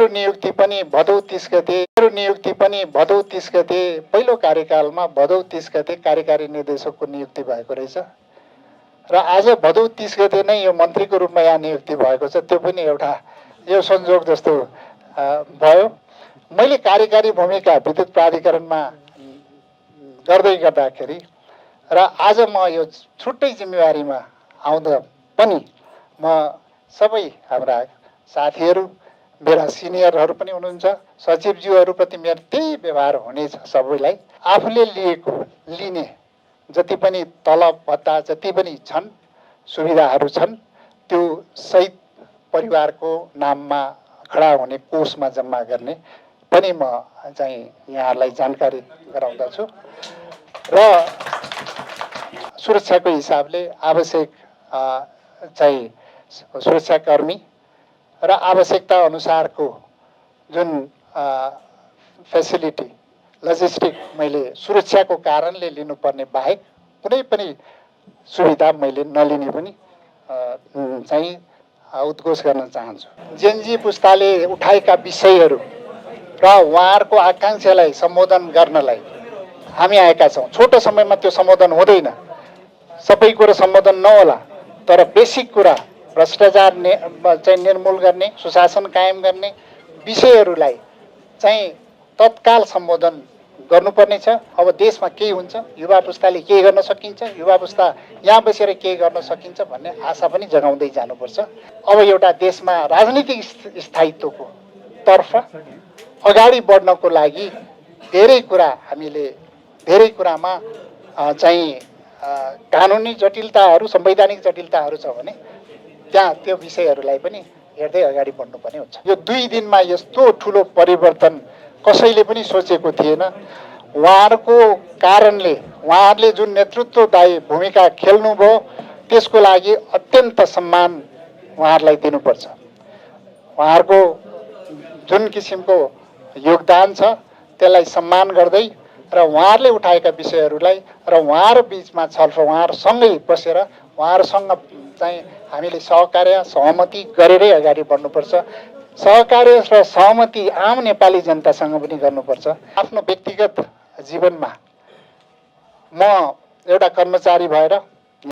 नियुक्ति पनि भदौ 30 गते पहिलो कार्यकालमा भदौ 30 गते कार्यकारी निर्देशकको नियुक्ति भएको रहेछ र आज भदौ 30 गते नै यो मन्त्रीको रूपमा यहाँ नियुक्ति भएको छ। त्यो पनि एउटा यो संयोग जस्तो भयो। मैले कार्यकारी भूमिका विद्युत प्राधिकरणमा गर्दै गर्दाखेरि र आज म यो छुट्टै जिम्मेवारीमा आउँदा पनि म सबै हाम्रा साथीहरू मेरा सिनियरहरू पनि हुनुहुन्छ, सचिवज्यूहरूप्रति मेरो त्यही व्यवहार हुनेछ। सबैलाई आफूले लिने जति पनि तलब भत्ता जति पनि छन् सुविधाहरू छन् त्यो सहित परिवारको नाममा खडा हुने कोषमा जम्मा गर्ने पनि म चाहिँ यहाँहरूलाई जानकारी गराउँदछु र सुरक्षाको हिसाबले आवश्यक चाहिँ सुरक्षाकर्मी र आवश्यकता अनुसारको जुन फेसिलिटी लजिस्टिक मैले सुरक्षाको कारणले लिनुपर्ने बाहेक कुनै पनि सुविधा मैले नलिने पनि चाहिँ उद्घोष गर्न चाहन्छु। जेनजी पुस्ताले उठाएका विषयहरू र उहाँहरूको आकांक्षालाई सम्बोधन गर्नलाई हामी आएका छौँ। छोटो समयमा त्यो सम्बोधन हुँदैन, सबै कुरा सम्बोधन नहोला, तर बेसिक कुरा भ्रष्टाचार चाहिँ निर्मूल गर्ने, सुशासन कायम गर्ने विषयहरूलाई चाहिँ तत्काल सम्बोधन गर्नुपर्ने छ। अब देशमा के हुन्छ, युवा पुस्ताले के गर्न सकिन्छ, युवा पुस्ता यहाँ बसेर के गर्न सकिन्छ भन्ने आशा पनि जगाउँदै जानुपर्छ। अब एउटा देशमा राजनीतिक स्थायित्वको तर्फ अगाडि बढ्नको लागि धेरै कुरामा चाहिँ कानुनी जटिलताहरू, संवैधानिक जटिलताहरू छ भने त्यहाँ त्यो विषयहरूलाई पनि हेर्दै अगाडि बढ्नुपर्ने हुन्छ। यो 2 दिनमा यस्तो ठुलो परिवर्तन कसैले पनि सोचेको थिएन। उहाँहरूको कारणले उहाँहरूले जुन नेतृत्वदायी भूमिका खेल्नुभयो त्यसको लागि अत्यन्त सम्मान उहाँहरूलाई दिनुपर्छ। उहाँहरूको जुन किसिमको योगदान छ त्यसलाई सम्मान गर्दै र उहाँहरूले उठाएका विषयहरूलाई र उहाँहरू बिचमा छलफल, उहाँहरूसँगै बसेर उहाँहरूसँग चाहिँ हामीले सहकार्य सहमति गरेरै अगाडि बढ्नुपर्छ। सहकार्य र सहमति आम नेपाली जनतासँग पनि गर्नुपर्छ। आफ्नो व्यक्तिगत जीवनमा म एउटा कर्मचारी भएर